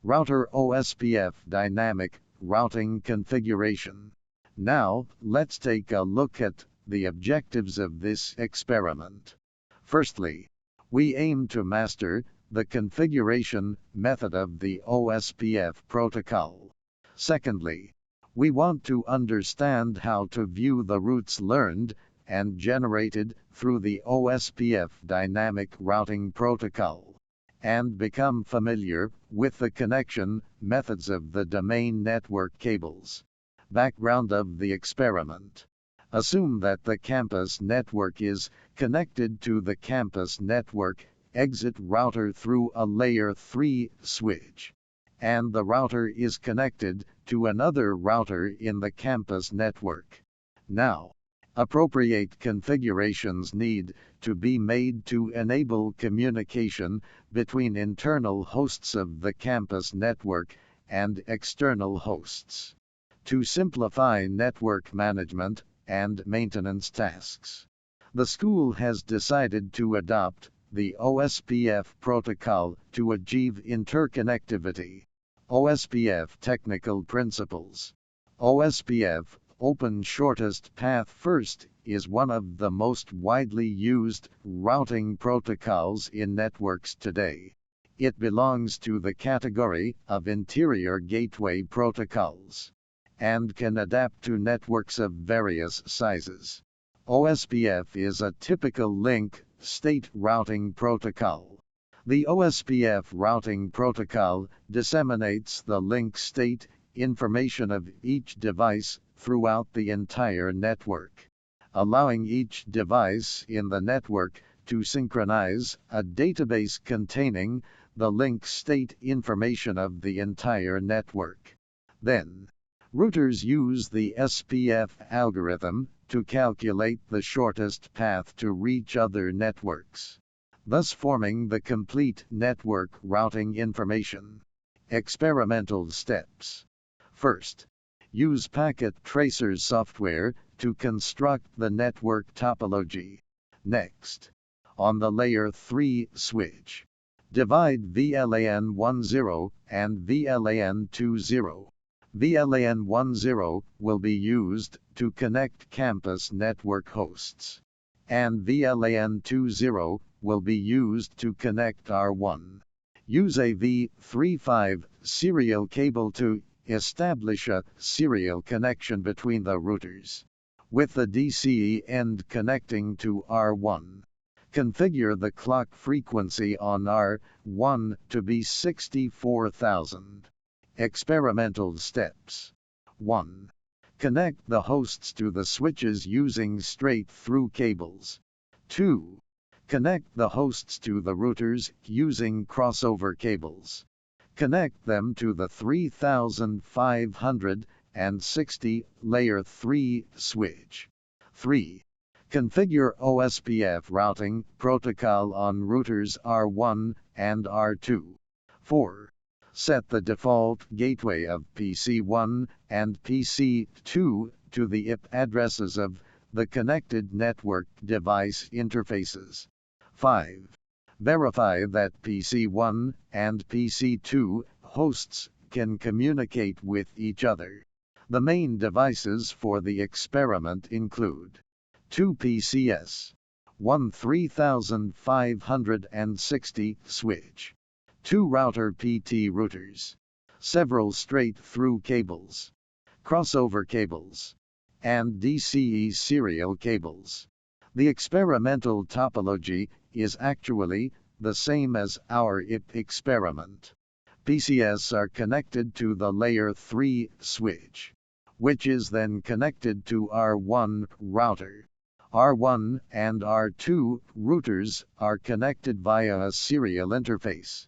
Router OSPF Dynamic Routing Configuration. Now, let's take a look at the objectives of this experiment. Firstly, we aim to master the configuration method of the OSPF protocol. Secondly, we want to understand how to view the routes learned and generated through the OSPF dynamic routing protocol, and become familiar with the connection methods of the domain network cables. Background of the experiment. Assume that the campus network is connected to the campus network exit router through a layer 3 switch, and the router is connected to another router in the campus network. Now, appropriate configurations need to be made to enable communication between internal hosts of the campus network and external hosts, to simplify network management and maintenance tasks. The school has decided to adopt the OSPF protocol to achieve interconnectivity. OSPF Technical Principles. OSPF, Open Shortest Path First, is one of the most widely used routing protocols in networks today. It belongs to the category of interior gateway protocols, and can adapt to networks of various sizes. OSPF is a typical link state routing protocol. The OSPF routing protocol disseminates the link state information of each device throughout the entire network, allowing each device in the network to synchronize a database containing the link state information of the entire network. Then, routers use the SPF algorithm to calculate the shortest path to reach other networks, thus forming the complete network routing information. Experimental steps. First, use packet tracers software to construct the network topology. Next, on the layer 3 switch, divide VLAN 10 and VLAN 20. VLAN 10 will be used to connect campus network hosts, and VLAN 20 will be used to connect R1. Use a V35 serial cable to establish a serial connection between the routers, with the DCE end connecting to R1. Configure the clock frequency on R1 to be 64,000. Experimental steps. 1. Connect the hosts to the switches using straight-through cables. 2. Connect the hosts to the routers using crossover cables. Connect them to the 3560 layer 3 switch. 3. Configure OSPF routing protocol on routers R1 and R2. 4. Set the default gateway of PC1 and PC2 to the IP addresses of the connected network device interfaces. 5. Verify that PC1 and PC2 hosts can communicate with each other. The main devices for the experiment include 2 PCS, 1 3560 switch, 2 router PT routers, several straight-through cables, crossover cables, and DCE serial cables. The experimental topology is actually the same as our IP experiment. PCS are connected to the layer 3 switch, which is then connected to R1 router. R1 and R2 routers are connected via a serial interface,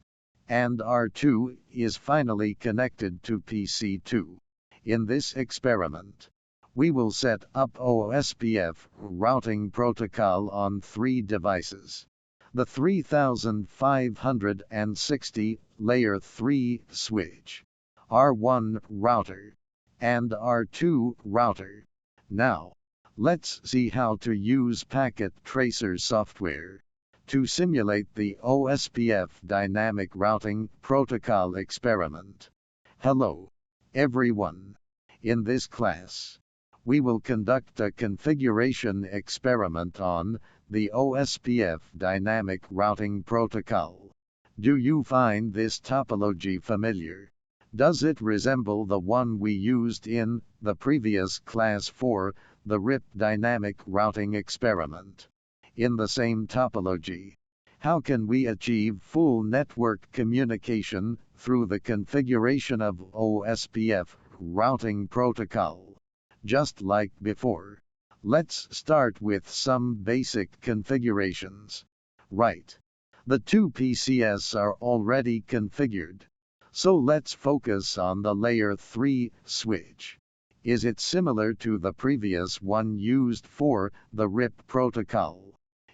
and R2 is finally connected to PC2. In this experiment, we will set up OSPF routing protocol on 3 devices: the 3560 layer 3 switch, R1 router, and R2 router. Now, let's see how to use packet tracer software to simulate the OSPF dynamic routing protocol experiment. Hello, everyone. In this class, we will conduct a configuration experiment on the OSPF dynamic routing protocol. Do you find this topology familiar? Does it resemble the one we used in the previous class for the RIP dynamic routing experiment? In the same topology, how can we achieve full network communication through the configuration of OSPF routing protocol? Just like before, let's start with some basic configurations. Right. The two PCS are already configured. So let's focus on the layer 3 switch. Is it similar to the previous one used for the RIP protocol?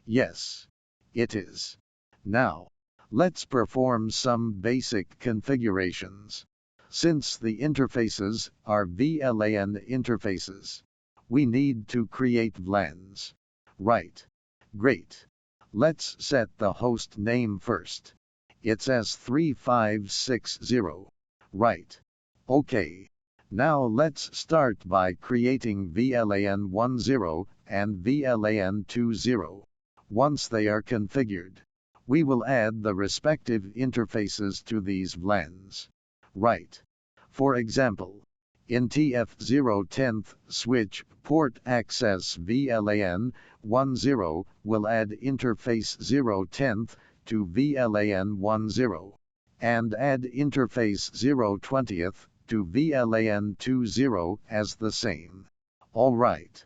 Yes, it is. Now, let's perform some basic configurations. Since the interfaces are VLAN interfaces, we need to create VLANs. Right. Great. Let's set the host name first. It's S3560. Right. Okay. Now let's start by creating VLAN 10 and VLAN 20. Once they are configured, we will add the respective interfaces to these VLANs. Right. For example, in TF010th switch port access VLAN 10 will add interface 010th to VLAN 10, and add interface 020th to VLAN 20 as the same. Alright.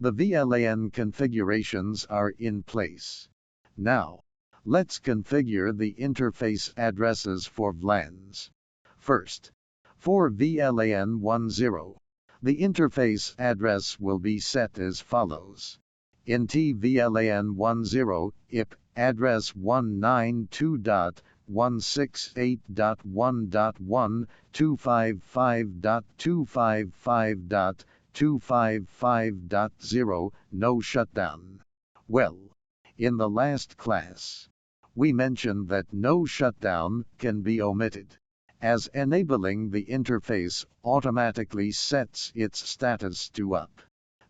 The VLAN configurations are in place. Now, let's configure the interface addresses for VLANs. First, for VLAN 10, the interface address will be set as follows. In TVLAN 10, IP address 192.168.1.1, 255.255.255.0, no shutdown. Well, in the last class, we mentioned that no shutdown can be omitted, as enabling the interface automatically sets its status to up.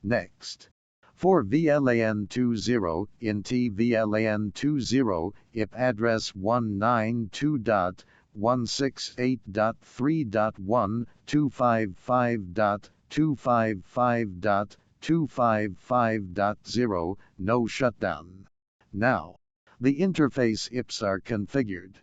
Next, for VLAN 20 in TVLAN 20, IP address 192.168.3.1, 255.255.255.0, no shutdown. Now, the interface IPs are configured.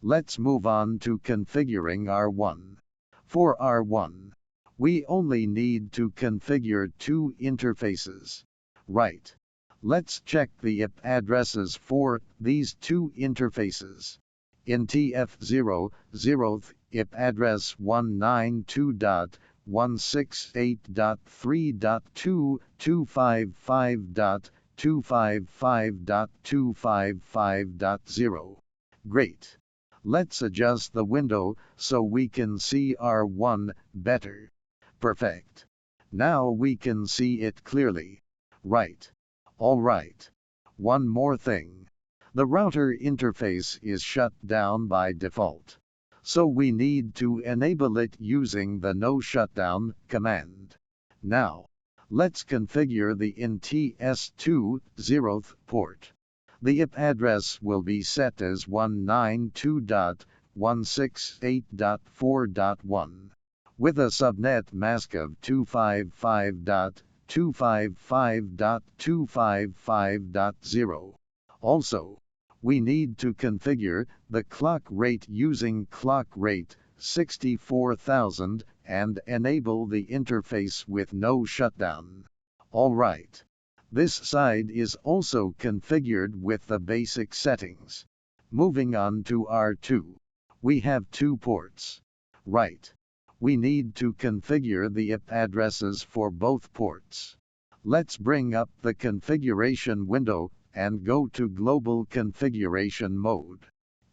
Let's move on to configuring R1. For R1, we only need to configure two interfaces. Right. Let's check the IP addresses for these two interfaces. In TF0, 0th IP address 192.168.3.2, 255.255.255.0. Great. Let's adjust the window so we can see R1 better. Perfect. Now we can see it clearly. Right. All right. One more thing. The router interface is shut down by default, so we need to enable it using the no shutdown command. Now, let's configure the INT-S2 0th port. The IP address will be set as 192.168.4.1, with a subnet mask of 255.255.255.0. Also, we need to configure the clock rate using clock rate 64,000 and enable the interface with no shutdown. Alright. This side is also configured with the basic settings. Moving on to R2. We have two ports. Right. We need to configure the IP addresses for both ports. Let's bring up the configuration window and go to Global Configuration Mode,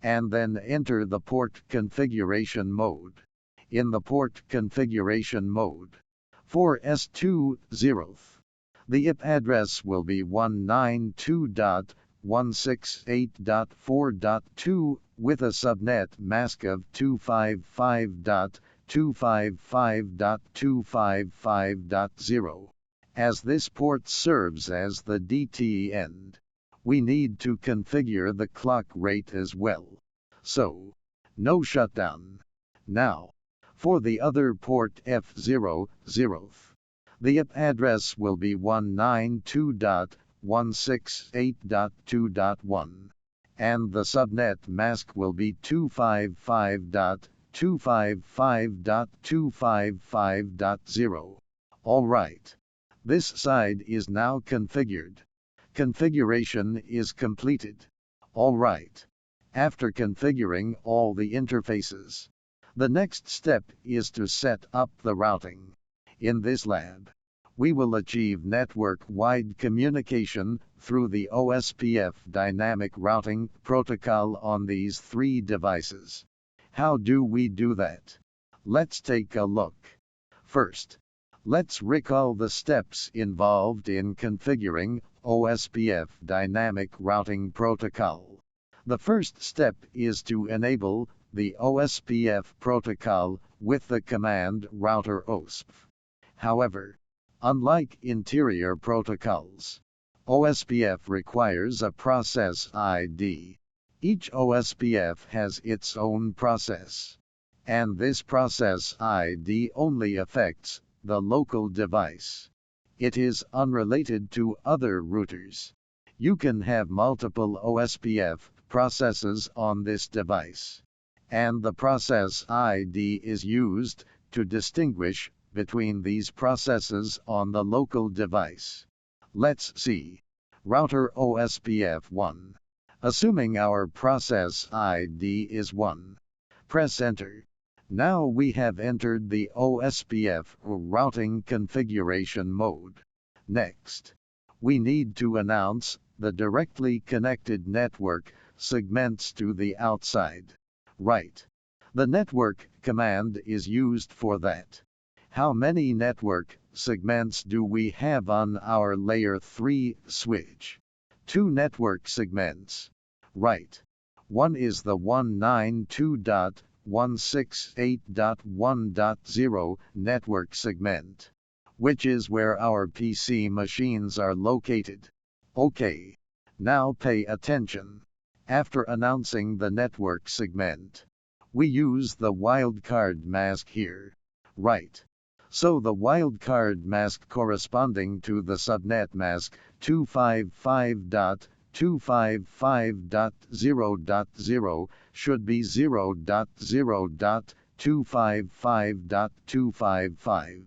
and then enter the port configuration mode. In the port configuration mode, for S2 0th, the IP address will be 192.168.1.1, 168.4.2 with a subnet mask of 255.255.255.0. As this port serves as the DT end, we need to configure the clock rate as well. So, no shutdown. Now, for the other port F00, the IP address will be 192.168.2.1, and the subnet mask will be 255.255.255.0. All right. This side is now configured. Configuration is completed. All right. After configuring all the interfaces, the next step is to set up the routing. In this lab, we will achieve network-wide communication through the OSPF dynamic routing protocol on these three devices. How do we do that? Let's take a look. First, let's recall the steps involved in configuring OSPF dynamic routing protocol. The first step is to enable the OSPF protocol with the command router OSPF. However, unlike interior protocols, OSPF requires a process ID. Each OSPF has its own process, and this process ID only affects the local device. It is unrelated to other routers. You can have multiple OSPF processes on this device, and the process ID is used to distinguish between these processes on the local device. Let's see. Router OSPF 1. Assuming our process ID is 1. Press Enter. Now we have entered the OSPF routing configuration mode. Next, we need to announce the directly connected network segments to the outside. Right. The network command is used for that. How many network segments do we have on our layer 3 switch? 2 network segments. Right. One is the 192.168.1.0 network segment, which is where our PC machines are located. Okay. Now pay attention. After announcing the network segment, we use the wildcard mask here. Right. So the wildcard mask corresponding to the subnet mask 255.255.0.0 should be 0.0.255.255.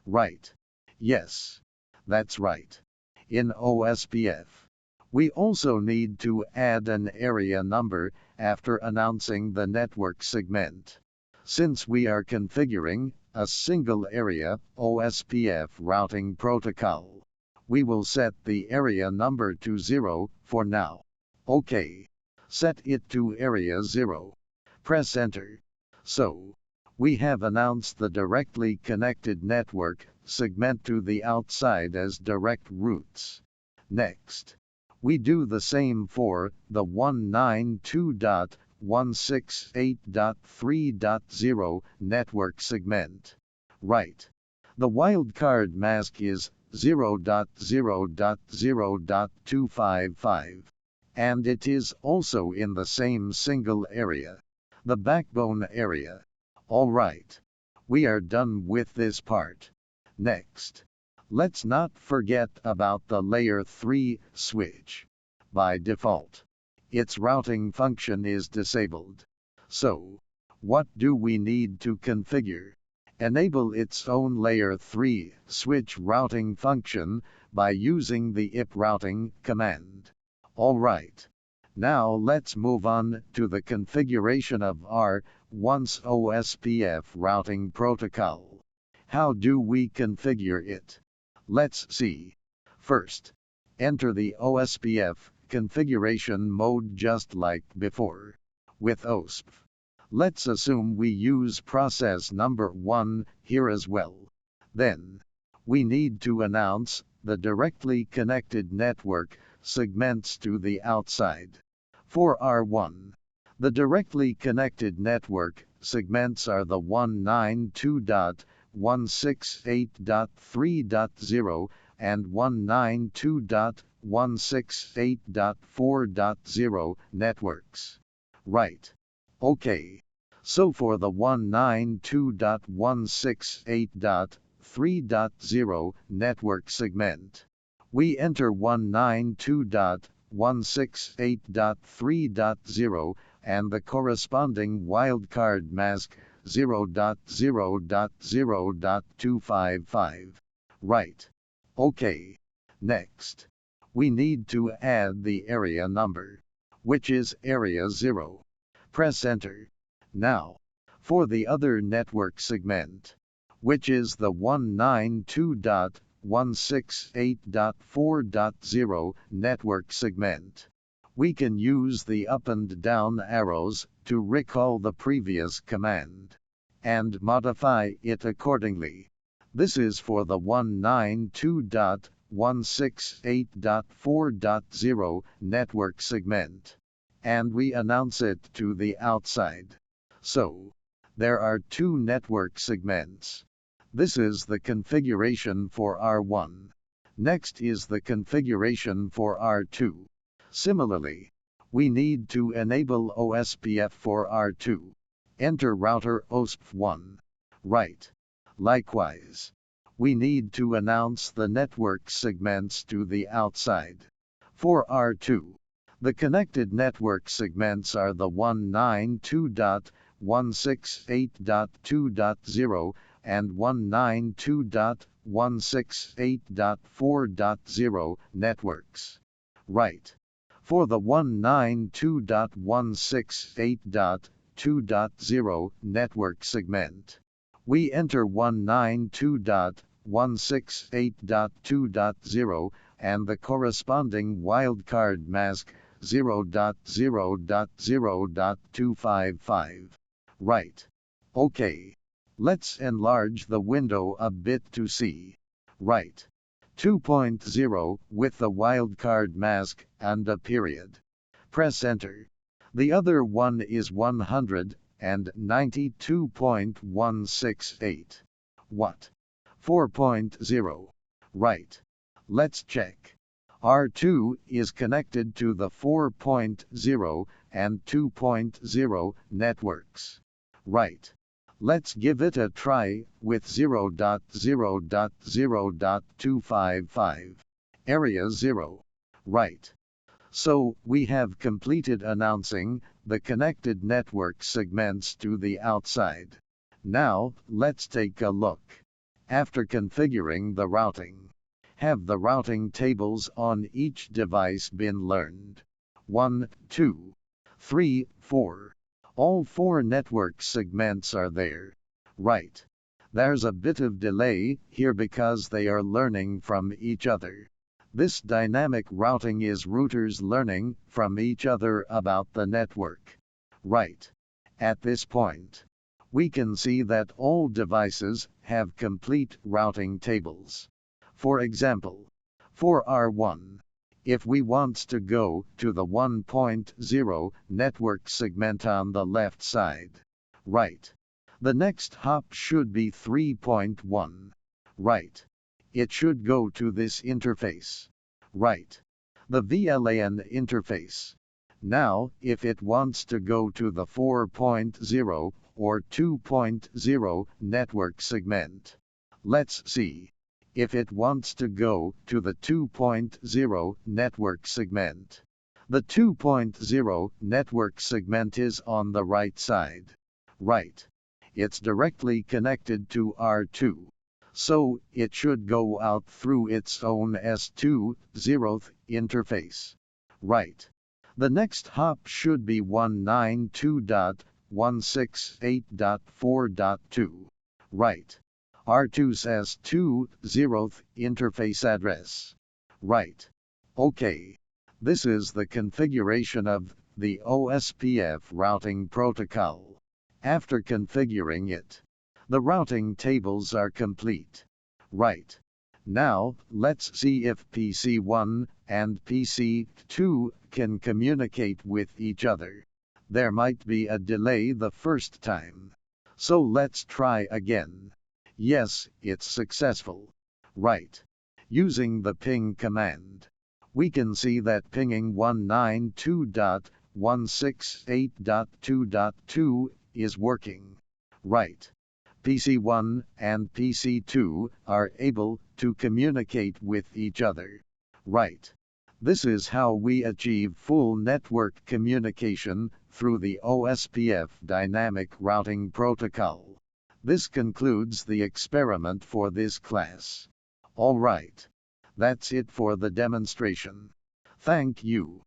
Right. Yes. That's right. In OSPF, we also need to add an area number after announcing the network segment. Since we are configuring a single area OSPF routing protocol, we will set the area number to 0 for now. OK. Set it to area 0. Press Enter. So, we have announced the directly connected network segment to the outside as direct routes. Next, we do the same for the 192.168.3.0 network segment. Right. The wildcard mask is 0.0.0.255, and it is also in the same single area, the backbone area. All right. We are done with this part. Next, let's not forget about the layer 3 switch. By default, its routing function is disabled. So, what do we need to configure? Enable its own layer 3 switch routing function by using the iprouting command. All right. Now let's move on to the configuration of our once OSPF routing protocol. How do we configure it? Let's see. First, enter the OSPF configuration mode just like before. With OSPF, let's assume we use process number 1 here as well. Then, we need to announce the directly connected network segments to the outside. For R1, the directly connected network segments are the 192.168.3.0 and 192.168.4.0 networks. Right. OK. So for the 192.168.3.0 network segment, we enter 192.168.3.0 and the corresponding wildcard mask 0.0.0.255. Right. OK. Next, we need to add the area number, which is area 0. Press enter. Now, for the other network segment, which is the 192.168.4.0 network segment, we can use the up and down arrows to recall the previous command and modify it accordingly. This is for the 192.168.4.0 network segment, and we announce it to the outside. So, there are two network segments. This is the configuration for R1. Next is the configuration for R2. Similarly, we need to enable OSPF for R2. Enter router OSPF1. Right. Likewise, we need to announce the network segments to the outside. For R2, the connected network segments are the 192.168.2.0 and 192.168.4.0 networks. Right. For the 192.168.2.0 network segment, we enter 192.168.2.0 and the corresponding wildcard mask 0.0.0.255. Right. OK. Let's enlarge the window a bit to see. Right. 2.0 with the wildcard mask and a period. Press enter. The other one is 192.168. What? 4.0. Right. Let's check. R2 is connected to the 4.0 and 2.0 networks. Right. Let's give it a try with 0.0.0.255. Area 0. Right. So, we have completed announcing the connected network segments to the outside. Now, let's take a look. After configuring the routing, have the routing tables on each device been learned? 1, 2, 3, 4. All 4 network segments are there. Right. There's a bit of delay here because they are learning from each other. This dynamic routing is routers learning from each other about the network. Right. At this point, we can see that all devices have complete routing tables. For example, for R1, if we want to go to the 1.0 network segment on the left side, right, the next hop should be 3.1. Right. It should go to this interface. Right. The VLAN interface. Now, if it wants to go to the 4.0 or 2.0 network segment, let's see. If it wants to go to the 2.0 network segment, the 2.0 network segment is on the right side. Right. It's directly connected to R2. So, it should go out through its own S2 zeroth interface. Right. The next hop should be 192.168.4.2. Right. R2's S2 zeroth interface address. Right. OK. This is the configuration of the OSPF routing protocol. After configuring it, the routing tables are complete. Right. Now, let's see if PC1 and PC2 can communicate with each other. There might be a delay the first time. So let's try again. Yes, it's successful. Right. Using the ping command, we can see that pinging 192.168.2.2 is working. Right. PC1 and PC2 are able to communicate with each other. Right. This is how we achieve full network communication through the OSPF dynamic routing protocol. This concludes the experiment for this class. All right. That's it for the demonstration. Thank you.